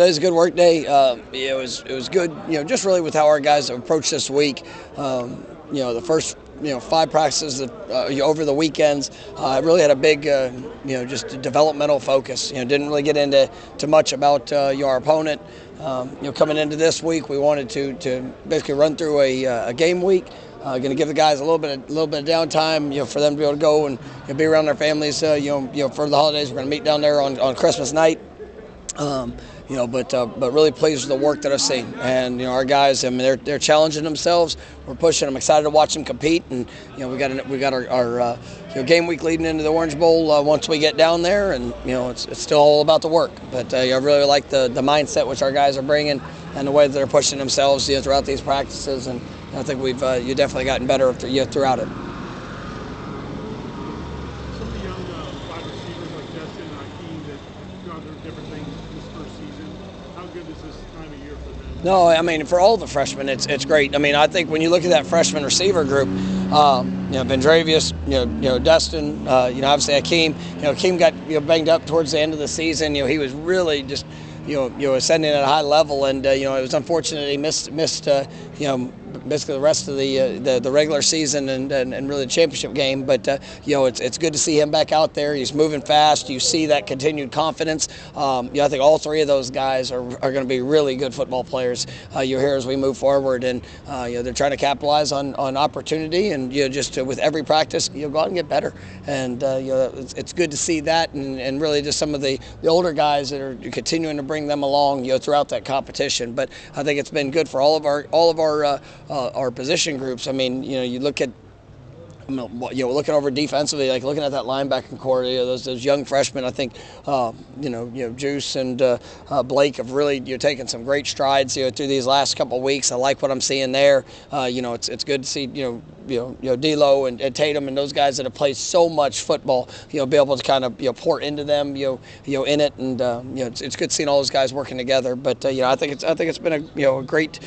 It was a good work day. It was good. Just really with how our guys have approached this week. The first 5 practices over the weekends really had a big just a developmental focus. Didn't really get into much about our opponent. Coming into this week, we wanted to basically run through a game week. Going to give the guys a little bit of downtime, for them to be able to go and be around their families. For the holidays, we're going to meet down there on Christmas night. But really pleased with the work that I've seen, and our guys. I mean, they're challenging themselves. We're pushing. I'm excited to watch them compete, and we got our game week leading into the Orange Bowl once we get down there, and it's still all about the work. But I really like the mindset which our guys are bringing, and the way that they're pushing themselves throughout these practices, and I think we've you definitely gotten better throughout it. No, I mean, for all the freshmen, it's great. I mean, I think when you look at that freshman receiver group, Vendravius, Dustin, obviously Akeem. Akeem got banged up towards the end of the season. He was really just ascending at a high level, and it was unfortunate he missed basically the rest of the regular season and really the championship game. But it's good to see him back out there. He's moving fast. You see that continued confidence. I think all three of those guys are going to be really good football players here as we move forward, and they're trying to capitalize on opportunity, and just with every practice go out and get better. And it's good to see that, and really just some of the older guys that are continuing to bring them along throughout that competition. But I think it's been good for all of our position groups. I mean, you look at looking over defensively, like looking at that linebacking core, those young freshmen. I think Juice and Blake have really taken some great strides through these last couple of weeks. I like what I'm seeing there. It's good to see D'Lo and Tatum and those guys that have played so much football. Be able to kind of pour into them in it, and it's good seeing all those guys working together. But I think it's been a great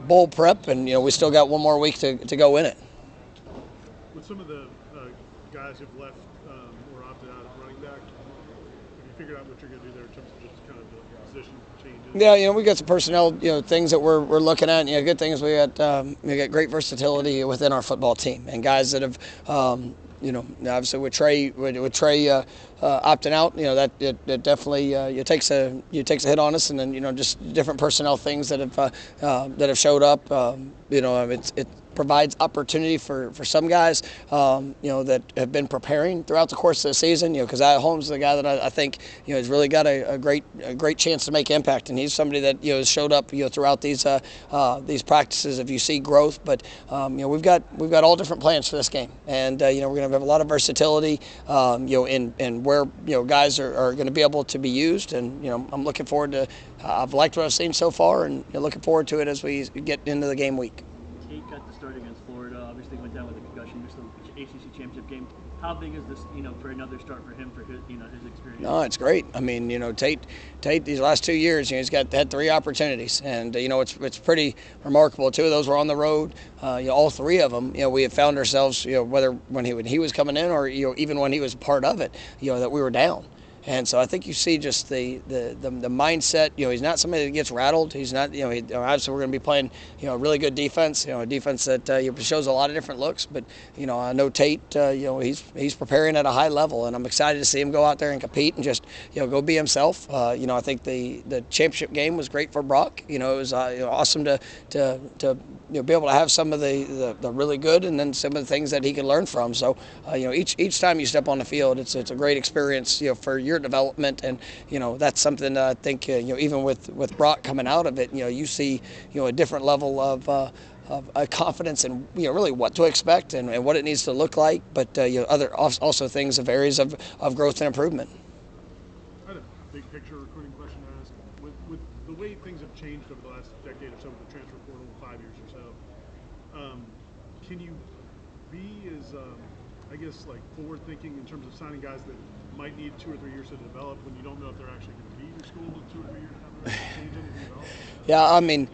bowl prep, and we still got one more week to go in it. With some of the guys who've left or opted out at running back, have you figured out what you're going to do there in terms of just kind of the position changes? Yeah, we got some personnel, things that we're looking at. Good things. We got great versatility within our football team, and guys that have, obviously with Trey opting out, that it definitely takes a hit on us, and then just different personnel things that have showed up. It provides opportunity for some guys, that have been preparing throughout the course of the season. Because Holmes is the guy that I think has really got a great chance to make impact, and he's somebody that has showed up throughout these practices. If you see growth, but we've got all different plans for this game, and we're going to have a lot of versatility, in where guys are going to be able to be used, and I'm looking forward to. I've liked what I've seen so far, and looking forward to it as we get into the game week. Tate got the start against Florida. Obviously went down with a concussion. Missed the ACC championship game. How big is this, for another start for him, for his, his experience? No, it's great. I mean, Tate these last 2 years, he's had 3 opportunities, and it's pretty remarkable. 2 of those were on the road. All 3 of them, we have found ourselves, whether when he was coming in or even when he was part of it, that we were down. And so I think you see just the mindset. He's not somebody that gets rattled. He's not. Obviously we're going to be playing really good defense. A defense that shows a lot of different looks. But I know Tate. He's preparing at a high level, and I'm excited to see him go out there and compete and just go be himself. I think the championship game was great for Brock. It was awesome to be able to have some of the really good, and then some of the things that he can learn from. So each time you step on the field, it's a great experience for your development, and that's something that I think even with Brock coming out of it, you see a different level of confidence and really what to expect and what it needs to look like, but other also things of areas of growth and improvement. I had a big picture recruiting question to ask. With the way things have changed over the last decade or so with the transfer portal, 5 years or so, can you be as forward thinking in terms of signing guys that might need 2 or 3 years to develop when you don't know if they're actually going to be in your school 2 or 3 years down the road? Change anything at all? Yeah, I mean,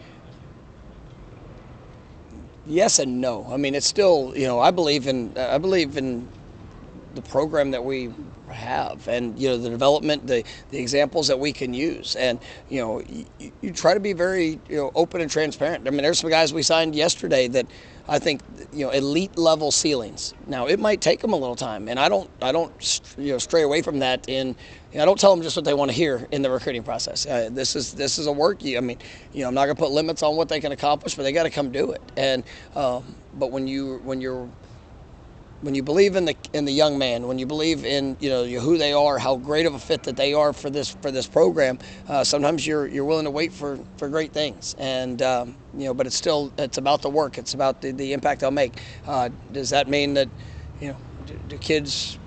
yes and no. I mean, it's still I believe in the program that we have, and the development, the examples that we can use, and you try to be very open and transparent. I mean, there's some guys we signed yesterday that I think elite level ceilings. Now it might take them a little time, and I don't stray away from that. I don't tell them just what they want to hear in the recruiting process. This is a work. I'm not going to put limits on what they can accomplish, but they got to come do it. And but when you believe in the young man, when you believe in who they are, how great of a fit that they are for this program, sometimes you're willing to wait for great things. And but it's about the work. It's about the impact they'll make. Does that mean that do kids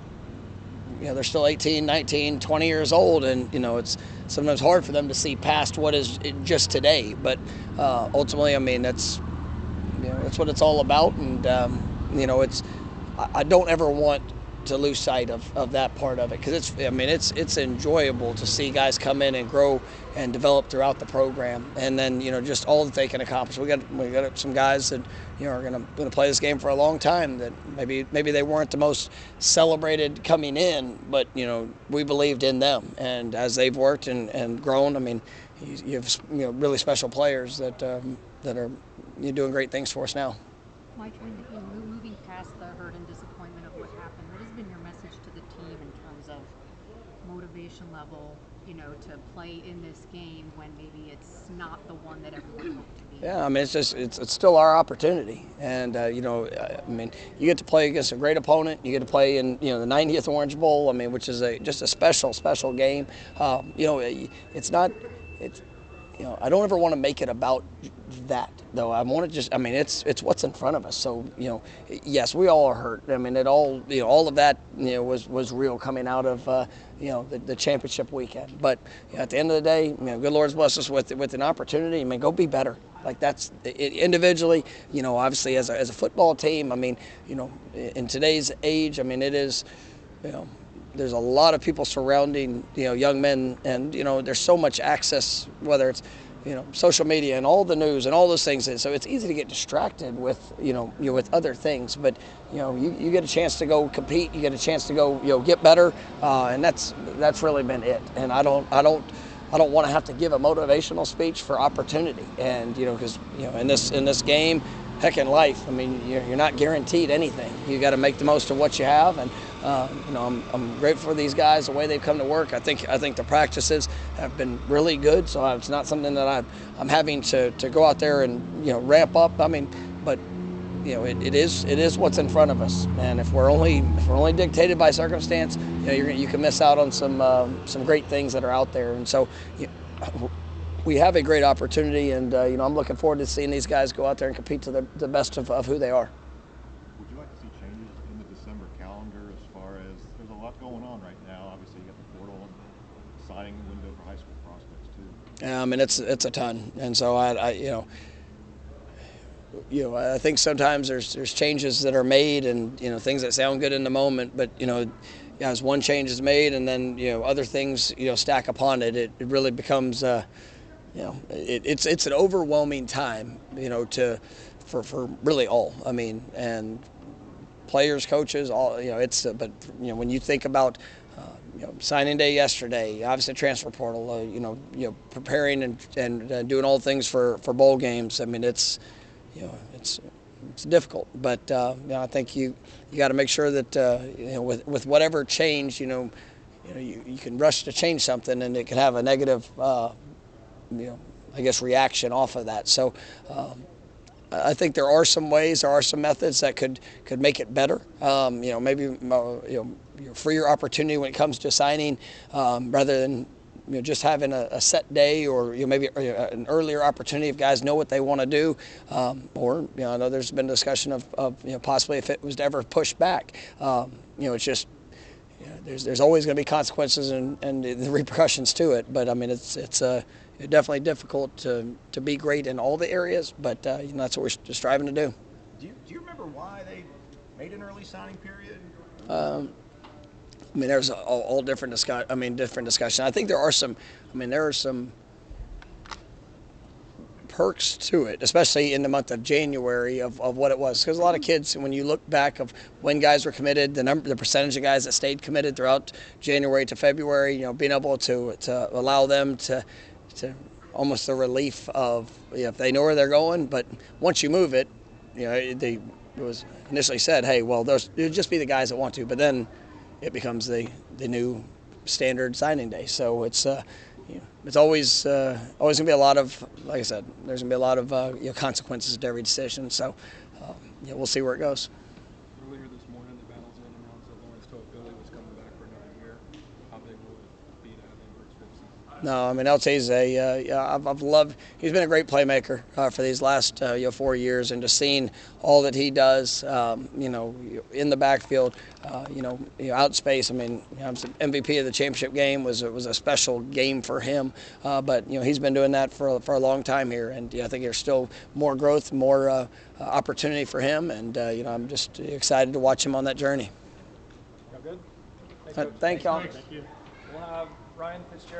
they're still 18, 19, 20 years old, and it's sometimes hard for them to see past what is just today. But ultimately, I mean that's what it's all about, and it's. I don't ever want to lose sight of that part of it, because it's enjoyable to see guys come in and grow and develop throughout the program, and then just all that they can accomplish. We got some guys that are going to play this game for a long time, that maybe they weren't the most celebrated coming in, but we believed in them, and as they've worked and grown, I mean you have really special players that are doing great things for us now. Mike, moving past the hurt and disappointment of what happened, what has been your message to the team in terms of motivation level, to play in this game when maybe it's not the one that everyone hoped to be? Yeah, I mean, it's still our opportunity, and I mean, you get to play against a great opponent. You get to play in the 90th Orange Bowl. I mean, which is just a special game. It's not. I don't ever want to make it about that, though. I want to it's what's in front of us. So, yes, we all are hurt. I mean, all of that, was real coming out of, the championship weekend. But at the end of the day, good Lord's blessed us with an opportunity. I mean, go be better. Like that's individually, obviously as a football team. I mean, in today's age, I mean, it is, there's a lot of people surrounding young men, and there's so much access, whether it's social media and all the news and all those things, so it's easy to get distracted with with other things. But you get a chance to go compete, you get a chance to go get better, and that's really been it. And I don't want to have to give a motivational speech for opportunity, and because in this game, heck, in life, I mean, you're not guaranteed anything. You got to make the most of what you have, and I'm grateful for these guys, the way they've come to work. I think the practices have been really good, so it's not something that I'm having to go out there and ramp up. I mean, but it is what's in front of us, and if we're only dictated by circumstance, you can miss out on some great things that are out there, and so. We have a great opportunity, and I'm looking forward to seeing these guys go out there and compete to the best of who they are. Would you like to see changes in the December calendar as far as there's a lot going on right now? Obviously, you got the portal and signing window for high school prospects too. Yeah, I mean it's a ton, and so I think sometimes there's changes that are made, and things that sound good in the moment, but as one change is made, and then other things stack upon it, it really becomes. It's an overwhelming time, for really all. I mean, and players, coaches, all. But when you think about, signing day yesterday, obviously transfer portal, preparing and doing all things for bowl games. I mean, it's difficult, but I think you got to make sure that with whatever change, you can rush to change something, and it can have a negative. I guess reaction off of that. So I think there are some ways, there are some methods that could make it better. Maybe freer opportunity when it comes to signing, rather than just having a set day, or maybe an earlier opportunity if guys know what they want to do, or I know there's been discussion of possibly if it was to ever pushed back. It's just. There's always going to be consequences and the repercussions to it, but I mean it's definitely difficult to be great in all the areas, but that's what we're striving to do. Do you remember why they made an early signing period? I mean, there's all different discussion. I think there are some. I mean, there are some perks to it, especially in the month of January of what it was. Because a lot of kids, when you look back of when guys were committed, the percentage of guys that stayed committed throughout January to February, being able to allow them to almost the relief of if they know where they're going, but once you move it, it was initially said, hey, well, it'll just be the guys that want to, but then it becomes the new standard signing day. So it's always gonna be a lot of, like I said, there's gonna be a lot of consequences to every decision. So we'll see where it goes. Earlier this morning, the battles in announced that Lawrence told Billy was coming back for another year. How big will it be to have him for his fifth season? No, I mean LT's I've loved. He's been a great playmaker for these last 4 years, and just seeing all that he does, in the backfield, out space. I mean, MVP of the championship game was a special game for him, but he's been doing that for a long time here, and I think there's still more growth, more opportunity for him, and I'm just excited to watch him on that journey. All good? Thank y'all. Thank you. We'll have Ryan Fitzgerald.